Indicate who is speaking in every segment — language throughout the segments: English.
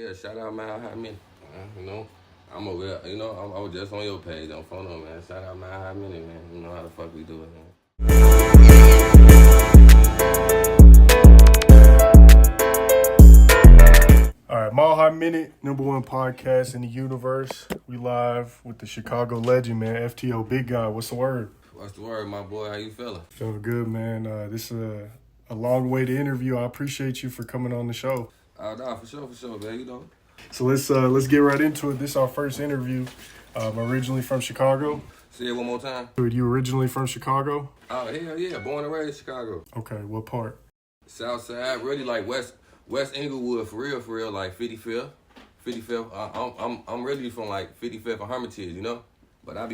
Speaker 1: yeah, shout out Mile High Minute. You know, I'm over there, you know, I was just on your page on phone, man. Shout out Mile High Minute, man. You know how the fuck we do it, man.
Speaker 2: All right, Mile High Minute, #1 podcast in the universe. We live with the Chicago legend, man, FTO, big guy. What's the word?
Speaker 1: What's the word, my boy? How you feeling?
Speaker 2: Feeling good, man. This is a long way to interview. I appreciate you for coming on the show.
Speaker 1: Nah, for sure, man, you know.
Speaker 2: So let's get right into it. This is our first interview. I'm originally from Chicago.
Speaker 1: Say it one more time.
Speaker 2: You originally from Chicago?
Speaker 1: Oh, hell yeah, born and raised in Chicago.
Speaker 2: Okay, what part?
Speaker 1: South Side, really like West Inglewood, for real, like 55th. I'm really from like 55th and Hermitage, you know? But I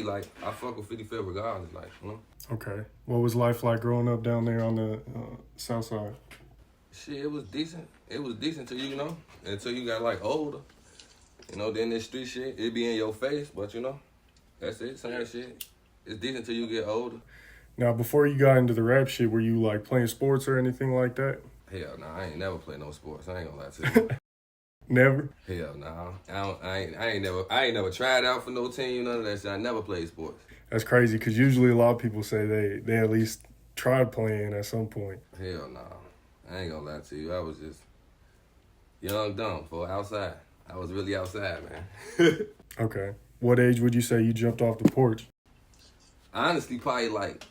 Speaker 1: fuck with 55th regardless, like, you know?
Speaker 2: Okay. What was life like growing up down there on the South Side?
Speaker 1: Shit, it was decent. It was decent till you know, until you got like older. You know, then this street shit, it be in your face, but you know, that's it, same shit. It's decent till you get older.
Speaker 2: Now, before you got into the rap shit, were you like playing sports or anything like that?
Speaker 1: Hell nah, I ain't never played no sports. I ain't gonna lie to you.
Speaker 2: Never?
Speaker 1: Hell nah. I ain't never tried out for no team, none of that shit. I never played sports.
Speaker 2: That's crazy, because usually a lot of people say they at least tried playing at some point.
Speaker 1: Hell nah. I ain't gonna lie to you. I was just young, dumb, for outside. I was really outside, man.
Speaker 2: Okay. What age would you say you jumped off the porch?
Speaker 1: Honestly, probably like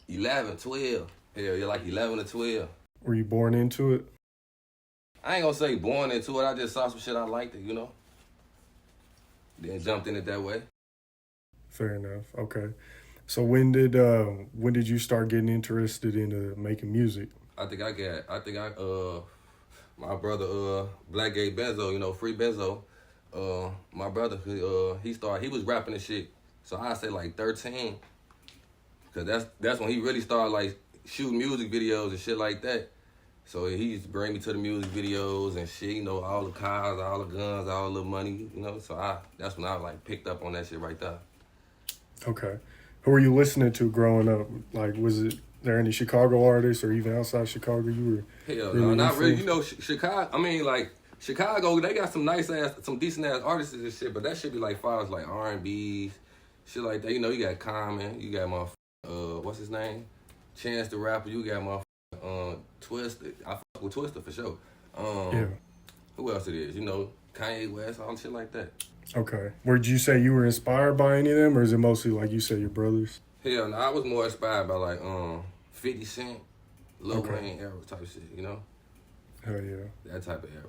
Speaker 1: 11, 12. Hell, you're like 11 or 12.
Speaker 2: Were you born into it?
Speaker 1: I ain't gonna say born into it. I just saw some shit I liked it, you know? Then jumped in it that way.
Speaker 2: Fair enough. Okay. So when did you start getting interested into making music?
Speaker 1: My brother, Black Gay Benzo, you know, Free Benzo. My brother, he was rapping and shit. So I say like 13. Cause that's when he really started like shooting music videos and shit like that. So he used to bring me to the music videos and shit, you know, all the cars, all the guns, all the money, you know. So that's when I like picked up on that shit right there.
Speaker 2: Okay. Who were you listening to growing up? Like, was there any Chicago artists or even outside Chicago you were?
Speaker 1: Hell no, not really. You know, Chicago. I mean, like Chicago, they got some decent ass artists and shit, but that shit be like far as like R&B's, shit like that. You know, you got Common, you got what's his name, Chance the Rapper. You got Twista. I fuck with Twista for sure.
Speaker 2: Yeah.
Speaker 1: Who else it is? You know, Kanye West, all shit like that.
Speaker 2: Okay. Would you say you were inspired by any of them, or is it mostly like you say your brothers?
Speaker 1: Hell no, I was more inspired by like 50 Cent, Lil Wayne era type shit, you know?
Speaker 2: Hell yeah.
Speaker 1: That type of era.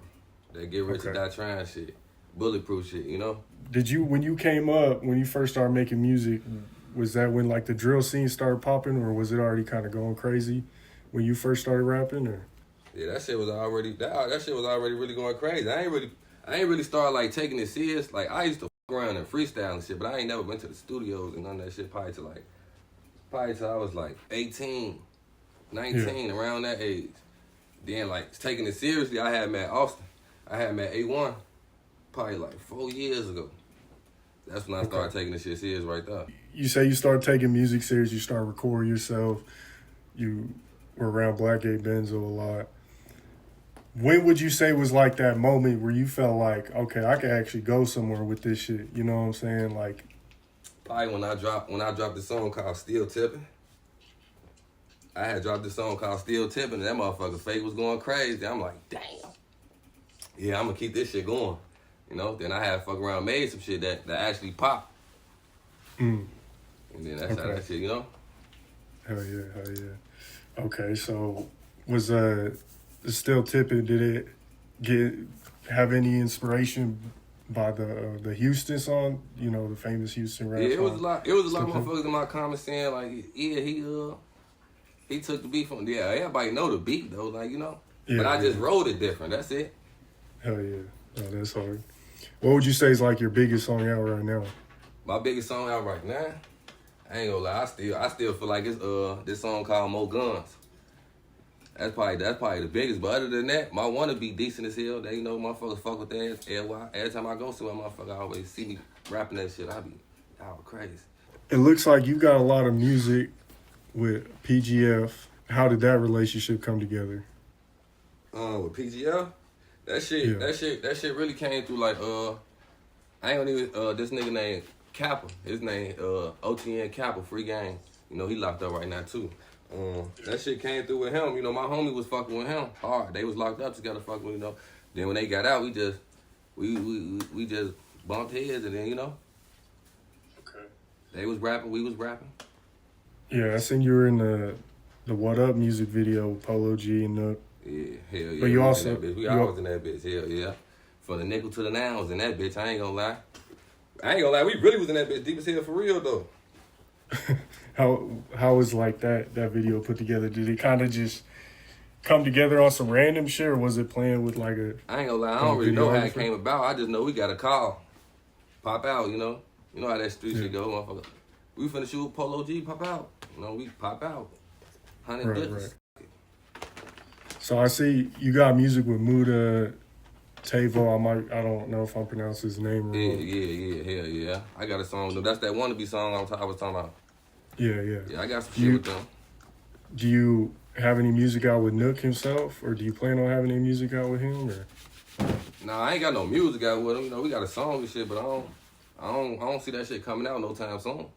Speaker 1: That get rich or die trying shit. Bulletproof shit, you know?
Speaker 2: When you first started making music, was that when like the drill scene started popping, or was it already kind of going crazy when you first started rapping, or?
Speaker 1: Yeah, that shit was already really going crazy. I ain't really started like taking it serious. Like I used to fuck around and freestyle and shit, but I ain't never went to the studios and none of that shit probably till I was like 18, 19, around that age. Then like taking it seriously, I had met Austin. I had met A1 probably like 4 years ago. That's when I started taking this shit serious right there.
Speaker 2: You say you started taking music serious, you started recording yourself, you were around Black Gay Benzo a lot. When would you say was like that moment where you felt like, okay, I could actually go somewhere with this shit? You know what I'm saying? Like,
Speaker 1: probably when I dropped the song called Still Tipping. I had dropped this song called Still Tipping, and that motherfucker's face was going crazy. I'm like, damn. Yeah, I'm gonna keep this shit going. You know? Then I had fuck around, made some shit that actually popped. And then that's how that shit, you know?
Speaker 2: Hell yeah. Okay, so was Still Tipping, did it have any inspiration by the Houston song? You know, the famous Houston rap song?
Speaker 1: Yeah, it was a lot of motherfuckers in my comments saying like, yeah, he took the beat from, yeah, everybody know the beat though, like, you know? Yeah, but I just wrote it different, that's it.
Speaker 2: Hell yeah. Oh, that's hard. What would you say is like your biggest song out right now?
Speaker 1: My biggest song out right now? I ain't gonna lie, I still feel like it's this song called More Guns. That's probably the biggest. But other than that, my wanna be decent as hell. They, you know, motherfuckers fuck with that. Every time I go somewhere, motherfucker always see me rapping that shit. I be crazy.
Speaker 2: It looks like you got a lot of music with PGF. How did that relationship come together?
Speaker 1: With PGF? That shit really came through like I ain't gonna even this nigga named Kappa. His name OTN Kappa, free game. You know, he locked up right now too. That shit came through with him. You know, my homie was fucking with him hard. They was locked up together fucking with, you know. Then when they got out, we just bumped heads, and then, you know.
Speaker 2: Okay.
Speaker 1: They was rapping, we was rapping.
Speaker 2: Yeah, I seen you were in the What Up music video with Polo G and Nuk.
Speaker 1: Yeah, hell yeah.
Speaker 2: But you also...
Speaker 1: We always in that bitch, hell yeah. From the nickel to the nouns in that bitch, I ain't gonna lie. We really was in that bitch deep as hell for real, though.
Speaker 2: How was like that video put together? Did it kind of just come together on some random shit, or was it playing with like a...
Speaker 1: I ain't gonna lie, I don't really know how it came about. I just know we got a call. Pop out, you know. You know how that street shit go, motherfucker. We finna shoot Polo G, pop out. You know, we pop out. 100 digits.
Speaker 2: Right. So I see you got music with Muda, Tavo. I don't know if I'm pronouncing his name wrong.
Speaker 1: Yeah, hell yeah. I got a song with them. That's that wannabe song I was talking about.
Speaker 2: Yeah.
Speaker 1: Yeah, I got some shit with them.
Speaker 2: Do you have any music out with Nuk himself, or do you plan on having any music out with him? Or?
Speaker 1: Nah, I ain't got no music out with him. You know, we got a song and shit, but I don't see that shit coming out no time soon.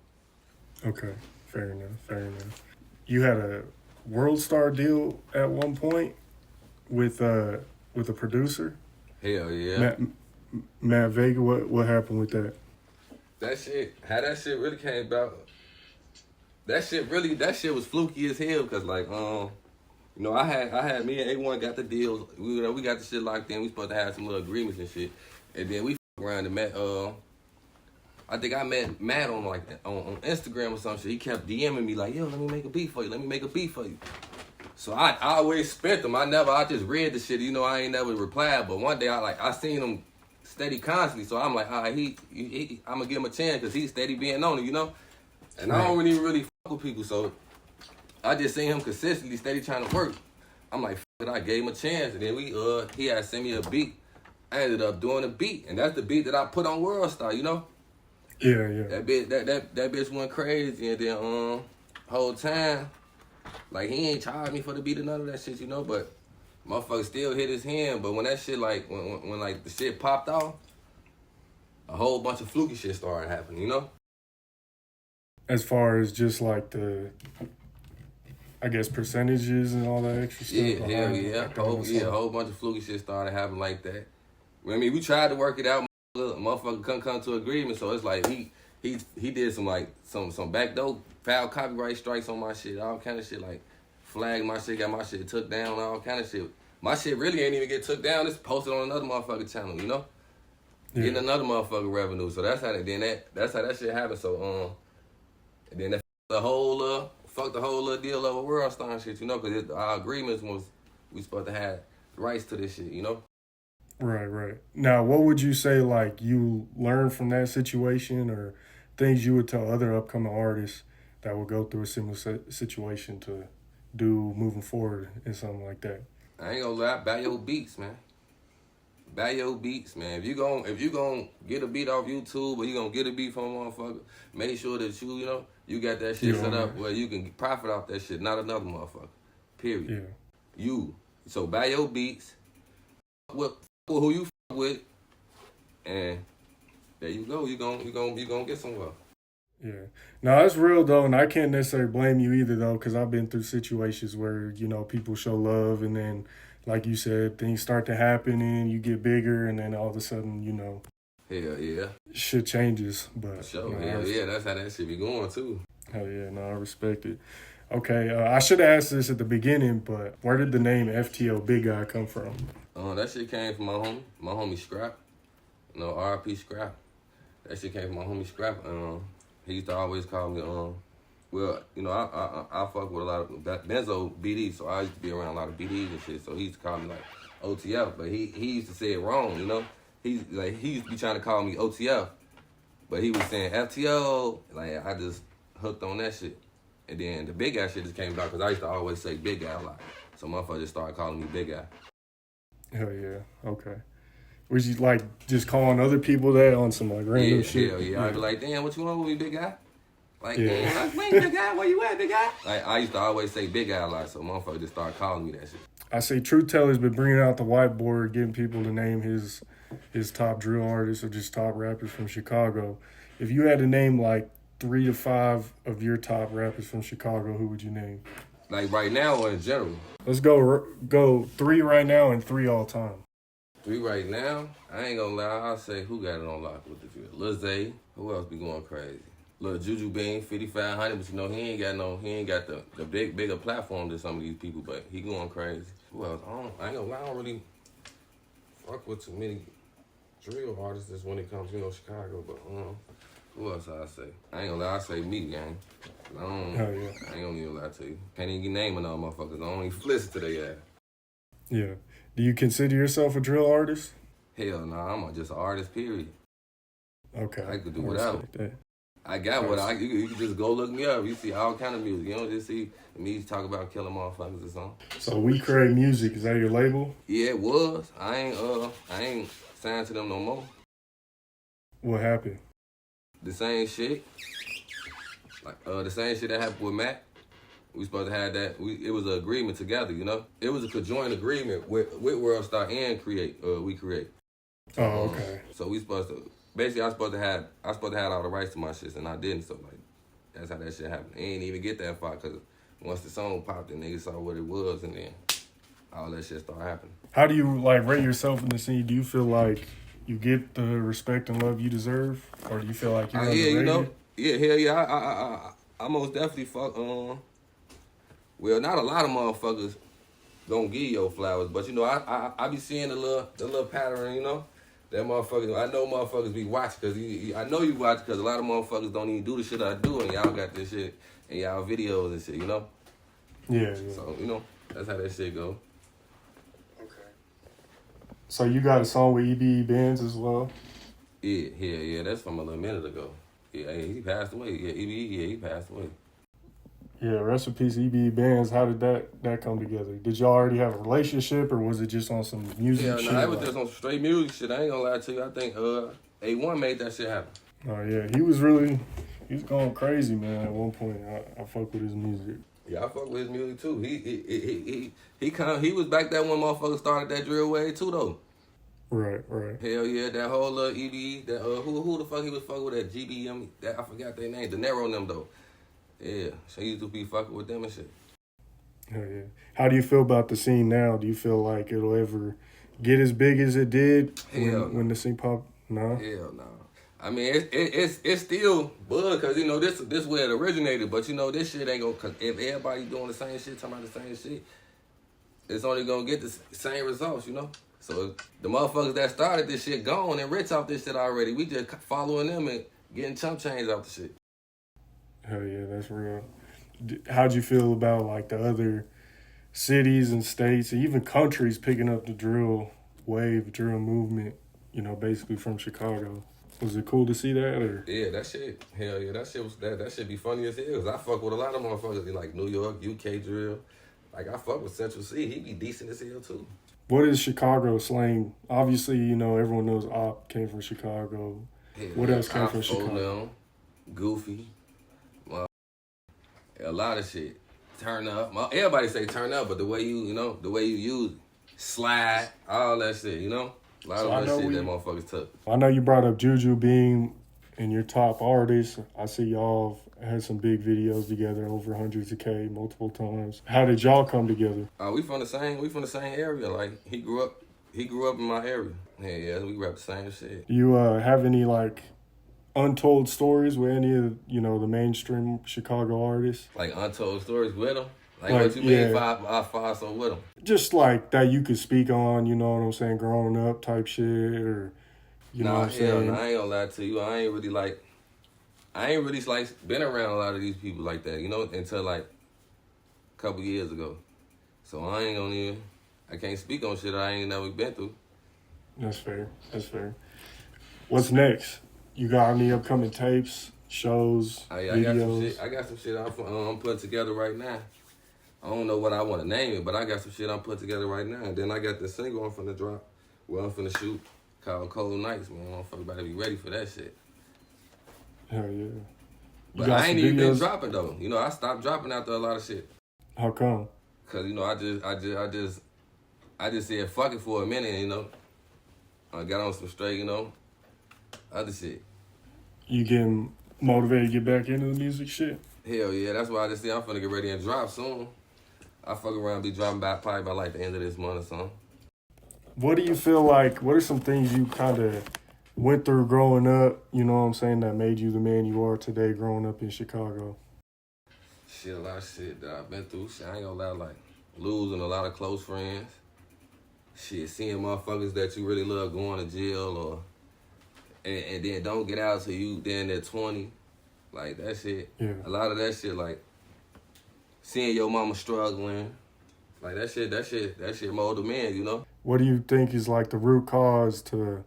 Speaker 2: Okay, fair enough. You had a Worldstar deal at one point with a producer.
Speaker 1: Hell yeah.
Speaker 2: Matt Vega. What happened with that?
Speaker 1: How that shit really came about. That shit was fluky as hell, cause like you know, I had me and A1 got the deals. We got the shit locked in. We supposed to have some little agreements and shit, and then we around and met I think I met Matt on like on Instagram or some shit. He kept DMing me like, yo, let me make a beat for you. So I always spent them. I just read the shit. You know, I ain't never replied. But one day I seen him steady constantly. So I'm like, all right, I'm gonna give him a chance because he's steady being on it, you know. And I don't really fuck with people, so I just seen him consistently steady trying to work. I'm like, fuck it, I gave him a chance, and then he had sent me a beat. I ended up doing a beat, and that's the beat that I put on Worldstar, you know.
Speaker 2: Yeah.
Speaker 1: That bitch went crazy, and then whole time, like he ain't charged me for the beat or none of that shit, you know. But motherfucker still hit his hand. But when that shit like when like the shit popped off, a whole bunch of fluky shit started happening, you know.
Speaker 2: As far as just like the, I guess, percentages and all that extra stuff.
Speaker 1: Yeah, hell yeah. A whole bunch of fluky shit started happening like that. I mean, we tried to work it out. Motherfucker couldn't come to agreement, so it's like he did some like some backdoor foul copyright strikes on my shit, all kind of shit, like flagged my shit, got my shit took down, all kind of shit. My shit really ain't even get took down. It's posted on another motherfucking channel, you know, getting another motherfucking revenue. So that's how that shit happened. So and then that the whole deal of a Worldstar and shit, you know, because our agreements was we supposed to have rights to this shit, you know.
Speaker 2: Right. Now, what would you say, like, you learned from that situation, or things you would tell other upcoming artists that will go through a similar situation to do moving forward in something like that?
Speaker 1: I ain't gonna lie, buy your beats, man. If you gon' get a beat off YouTube, or you gonna get a beat from a motherfucker, make sure that you got that shit set up where you can profit off that shit, not another motherfucker. Period. Yeah. So buy your beats. Who you fuck with, and there you go. You gonna get somewhere.
Speaker 2: Yeah. No, that's real though, and I can't necessarily blame you either though, because I've been through situations where people show love, and then, like you said, things start to happen, and you get bigger, and then all of a sudden,
Speaker 1: hell yeah,
Speaker 2: shit changes. But
Speaker 1: sure, hell yeah, that's how that shit be going too.
Speaker 2: Hell yeah, no, I respect it. Okay, I should have asked this at the beginning, but where did the name FTO Big Guy come from?
Speaker 1: That shit came from my homie Scrap. RIP Scrap. That shit came from my homie Scrap. He used to always call me, I fuck with a lot of Benzo BD, so I used to be around a lot of BDs and shit, so he used to call me like OTF, but he used to say it wrong, you know? He used to be trying to call me OTF, but he was saying FTO, like I just hooked on that shit. And then the Big Guy shit just came about because I used to always say Big Guy a lot. So motherfuckers just started calling me Big Guy.
Speaker 2: Hell yeah. Okay. Was you like just calling other people that on some like random shit?
Speaker 1: Hell yeah. I'd be like, damn, what you want with me, Big Guy? Like, damn, wait, Big Guy, where you at, Big Guy? Like, I used to always say Big Guy a lot, so motherfuckers just started calling me that shit.
Speaker 2: I say Truth Teller's been bringing out the whiteboard, getting people to name his top drill artists or just top rappers from Chicago. If you had to name like 3 to 5 of your top rappers from Chicago, who would you name?
Speaker 1: Like right now or in general?
Speaker 2: Let's go 3 right now and 3 all time.
Speaker 1: 3 right now? I ain't gonna lie, I'll say who got it on lock with the drill. Lil Zay, who else be going crazy? Lil Juju Bean, 5500, but you know, he ain't got the bigger platform than some of these people, but he going crazy. Who else? I ain't gonna lie, I don't really fuck with too many drill artists just when it comes, you know, Chicago, but who else I say? I ain't gonna lie, I say me, gang. I ain't gonna even lie to you. Can't even get naming all motherfuckers. I don't even listen to their ass.
Speaker 2: Yeah. Do you consider yourself a drill artist?
Speaker 1: Hell nah, I'm just an artist, period.
Speaker 2: Okay.
Speaker 1: I could do without. I got you can just go look me up. You see all kind of music. You don't just see me talk about killing motherfuckers or something.
Speaker 2: So We Create Music, is that your label?
Speaker 1: Yeah, it was. I ain't signed to them no more.
Speaker 2: What happened?
Speaker 1: The same shit. Like the same shit that happened with Mac. We supposed to have that. It was an agreement together, you know. It was a conjoined agreement with Worldstar and We Create.
Speaker 2: Oh, okay.
Speaker 1: So we supposed to basically I was supposed to have all the rights to my shit, and I didn't. So like that's how that shit happened. I ain't even get that far because once the song popped, the niggas saw what it was, and then all that shit started happening. How
Speaker 2: do you like rate yourself in the scene? Do you feel like you get the respect and love you deserve, or do you feel like you're underrated?
Speaker 1: Yeah, you know, hell yeah. I most definitely fuck. Well, not a lot of motherfuckers gonna give your flowers, but you know, I be seeing the little pattern, you know. That motherfuckers, I know motherfuckers be watching because I know you watch because a lot of motherfuckers don't even do the shit I do, and y'all got this shit in y'all videos and shit, you know.
Speaker 2: Yeah.
Speaker 1: So you know, that's how that shit go.
Speaker 2: Okay. So you got a song with EBE Benz as well?
Speaker 1: Yeah. That's from a little minute ago. Yeah, he passed away. Yeah, EBE, he passed away.
Speaker 2: Yeah, rest in peace, EBE Benz. How did that come together? Did y'all already have a relationship, or was it just on some music shit?
Speaker 1: Yeah, it was just on straight music shit. I ain't gonna lie to you. I think A1 made that shit happen.
Speaker 2: Oh, yeah. He was going crazy, man, at one point. I fuck with his music.
Speaker 1: Yeah, I fuck with his music, too. He was back there when motherfuckers started that drill wave, too, though.
Speaker 2: Right.
Speaker 1: Hell yeah, that whole EBE, that who the fuck he was fucking with, that GBM, that I forgot their name, De Niro and them, though. Yeah, so he used to be fucking with them and shit.
Speaker 2: Hell yeah. How do you feel about the scene now? Do you feel like it'll ever get as big as it did when the scene popped? No?
Speaker 1: Hell no. I mean, it's still bug because, you know, this where it originated. But, you know, this shit ain't going to, because if everybody doing the same shit, talking about the same shit, it's only going to get the same results, you know? So the motherfuckers that started this shit gone and rich off this shit already. We just following them and getting chump change off the shit.
Speaker 2: Hell yeah, that's real. How'd you feel about like the other cities and states and even countries picking up the drill movement, you know, basically from Chicago? Was it cool to see that? Or?
Speaker 1: Yeah, that shit. Hell yeah, that shit was that shit be funny as hell. Cause I fuck with a lot of motherfuckers like New York, UK drill. Like I fuck with Central C. He be decent as hell too.
Speaker 2: What is Chicago slang? Obviously, you know, everyone knows Op came from Chicago.
Speaker 1: Hell
Speaker 2: what
Speaker 1: yeah,
Speaker 2: else came from Chicago?
Speaker 1: Goofy. A lot of shit. Turn up. Everybody say turn up, but the way you use it, slide, all that shit, you know? A lot of that shit that motherfuckers took.
Speaker 2: I know you brought up Juju being in your top artists. I see y'all had some big videos together, over hundreds of K, multiple times. How did y'all come together?
Speaker 1: We from the same area. Like he grew up in my area. Yeah, we rap the same shit.
Speaker 2: Do you have any like untold stories with any of, you know, the mainstream Chicago artists?
Speaker 1: Like untold stories with them? Like what you mean five so with them?
Speaker 2: Just like that you could speak on, you know what I'm saying, growing up type shit, or, you know what I'm saying?
Speaker 1: I ain't gonna lie to you. I ain't really been around a lot of these people like that, you know, until like a couple years ago. So I can't speak on shit I ain't never been through.
Speaker 2: That's fair. What's next? You got any upcoming tapes, shows, videos?
Speaker 1: I got some shit I'm putting together right now. I don't know what I want to name it, but I got some shit I'm putting together right now. And then I got this single I'm finna drop, I'm finna shoot, called Cold Nights, man. Motherfucker better be ready for that shit.
Speaker 2: Hell yeah.
Speaker 1: But I ain't even been dropping though. You know, I stopped dropping after a lot of shit.
Speaker 2: How come?
Speaker 1: Cause you know, I I just said fuck it for a minute, you know. I got on some straight, you know, other shit.
Speaker 2: You getting motivated to get back into the music shit?
Speaker 1: Hell yeah, that's why I just said I'm finna get ready and drop soon. I fuck around, be dropping by probably by like the end of this month or something.
Speaker 2: What do you feel like, what are some things you kind of went through growing up, you know what I'm saying, that made you the man you are today growing up in Chicago?
Speaker 1: Shit, a lot of shit that I've been through. Shit, I ain't gonna lie, like losing a lot of close friends. Shit, seeing motherfuckers that you really love going to jail or and then don't get out till you then at 20. Like that shit.
Speaker 2: Yeah.
Speaker 1: A lot of that shit, like seeing your mama struggling. Like that shit molded man, you know?
Speaker 2: What do you think is like the root cause to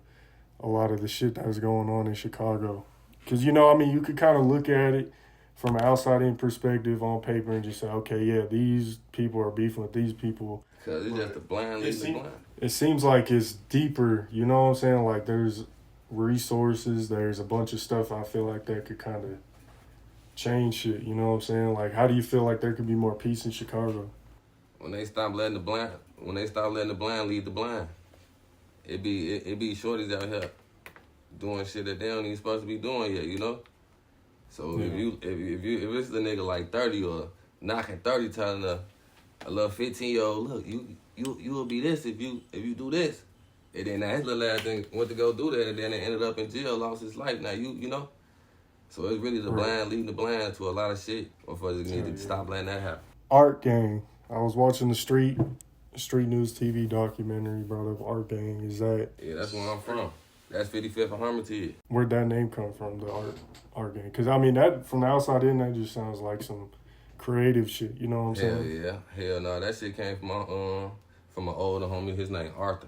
Speaker 2: a lot of the shit that was going on in Chicago? Because, you know, I mean, you could kind of look at it from an outside-in perspective on paper and just say, okay, yeah, these people are beefing with these people.
Speaker 1: Because it's just a blind leading the blind.
Speaker 2: It seems like it's deeper, you know what I'm saying? Like there's resources, there's a bunch of stuff I feel like that could kind of change shit, you know what I'm saying? Like, how do you feel like there could be more peace in Chicago?
Speaker 1: When they stop letting the blind lead the blind, it be shorties out here doing shit that they don't even supposed to be doing yet, you know. So
Speaker 2: Yeah.
Speaker 1: if it's the nigga like 30 or knocking 30, telling a little 15-year-old, look, you will be this if you do this, and then his little ass thing went to go do that, and then it ended up in jail, lost his life. Now you know. So it's really the blind leading the blind to a lot of shit. Motherfuckers need to stop letting that happen.
Speaker 2: Art Gang. I was watching the Street News TV documentary, brought up Art Gang. Is that...
Speaker 1: Yeah, that's where I'm from. That's 55th and Hermitage.
Speaker 2: Where'd that name come from, the Art Gang? Because, I mean, that from the outside in, that just sounds like some creative shit, you know what I'm saying?
Speaker 1: Hell no. That shit came from my older homie. His name Arthur.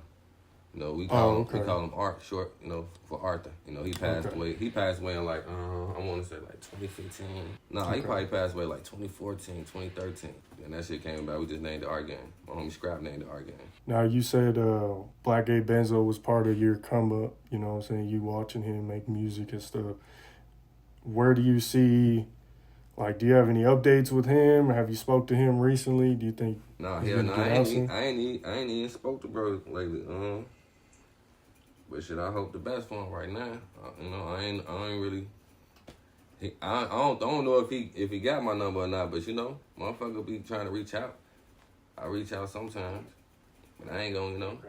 Speaker 1: You know, we call him Art, short, you know, for Arthur. You know, he passed away. He passed away in like, I want to say like 2015. No, he probably passed away like 2014, 2013. And that shit came about. We just named the Art Gang. My homie Scrap named the Art Gang.
Speaker 2: Now, you said Blackgate Benzo was part of your come up, you know what I'm saying? You watching him make music and stuff. Where do you see, like, do you have any updates with him? Have you spoke to him recently? Do you think...
Speaker 1: Nah, hell no. I ain't even spoke to bro lately. But shit, I hope the best for him right now. You know, I ain't really. I don't know if he got my number or not. But you know, motherfucker be trying to reach out. I reach out sometimes, but I ain't gonna, you know.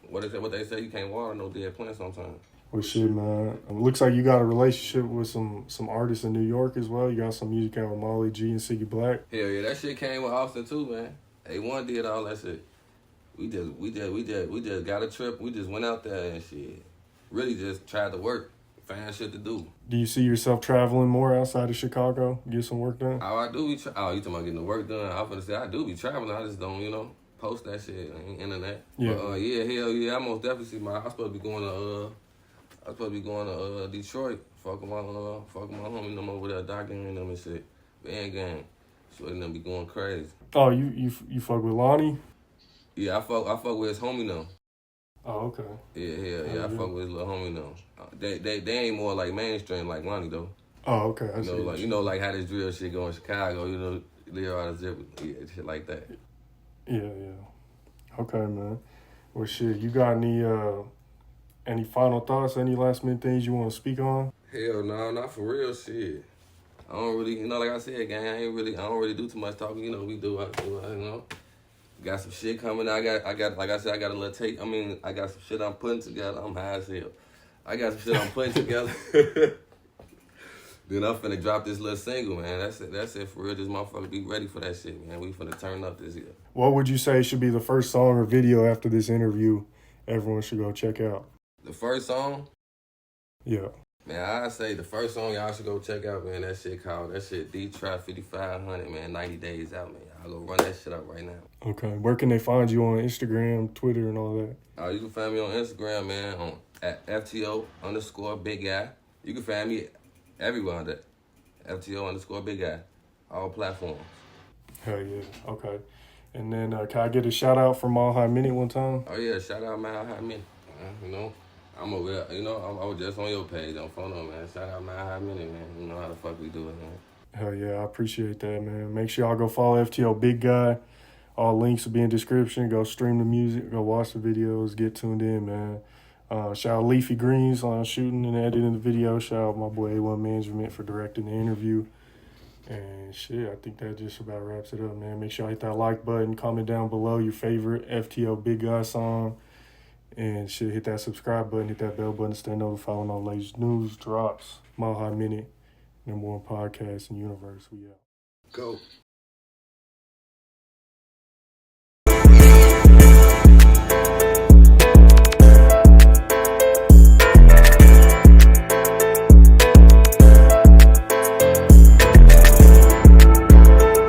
Speaker 1: What they say, you can't water no dead plant sometimes.
Speaker 2: Well, shit, man. It looks like you got a relationship with some artists in New York as well. You got some music out with Molly G and Siggy Black.
Speaker 1: Hell yeah, that shit came with Austin too, man. A1 did all that shit. We just got a trip. We just went out there and shit. Really just tried to work, find shit to do.
Speaker 2: Do you see yourself traveling more outside of Chicago? Get some work done?
Speaker 1: Oh, I do be. You talking about getting the work done? I was gonna say I do be traveling. I just don't, you know, post that shit on the internet.
Speaker 2: Yeah.
Speaker 1: But, yeah, hell yeah. I most definitely see I'm supposed to be going to Detroit. Fuck with my homie them over there, Doc and them and shit. Band gang. So they them be going crazy.
Speaker 2: Oh, you fuck with Lonnie?
Speaker 1: Yeah, I fuck with his homie now.
Speaker 2: Oh, okay.
Speaker 1: Yeah. I fuck with his little homie now. They ain't more like mainstream like Lonnie though.
Speaker 2: Oh, okay.
Speaker 1: You know, like how this drill shit go in Chicago. You know, Leo out of zip, shit like that.
Speaker 2: Yeah. Okay, man. Well, shit. You got any final thoughts? Any last minute things you want to speak on?
Speaker 1: Hell no, not for real shit. I don't really, you know, like I said, gang. I don't really do too much talking. You know, you know. Got some shit coming. I got, like I said, I got a little tape. I mean, I got some shit I'm putting together. I'm high as hell. I got some shit I'm putting together. Then I'm finna drop this little single, man. That's it for real. This motherfucker be ready for that shit, man. We finna turn up this year. What
Speaker 2: would you say should be the first song or video after this interview everyone should go check out?
Speaker 1: The first song?
Speaker 2: Yeah.
Speaker 1: Man, I say the first song y'all should go check out, man. That shit D-Trap 5500, man. 90 days out, man. I'll go run that shit up right now.
Speaker 2: Okay. Where can they find you on Instagram, Twitter, and all that?
Speaker 1: You can find me on Instagram, man, at FTO_big guy. You can find me everywhere on that. FTO_big guy. All platforms. Hell
Speaker 2: yeah. Okay. And then can I get a shout out from Mile High Minute one time?
Speaker 1: Oh yeah, shout out Mile High Minute. You know, I'm over there, you know, I was just on your page on Phono, man. Shout out Mile High Minute, man. You know how the fuck we do it, man.
Speaker 2: Hell yeah, I appreciate that, man. Make sure y'all go follow FTO Big Guy All links will be in the description. Go stream the music. Go watch the videos. Get tuned in, man. Shout out Leafy Greens on shooting and editing the video. Shout out my boy A1 Management for directing the interview. And shit, I think that just about wraps it up, man. Make sure you hit that like button. Comment down below your favorite FTO Big Guy song. And shit, hit that subscribe button. Hit that bell button to stay notified when all the latest news drops. Mile High Minute, #1 podcast in the universe. We out.
Speaker 1: Go.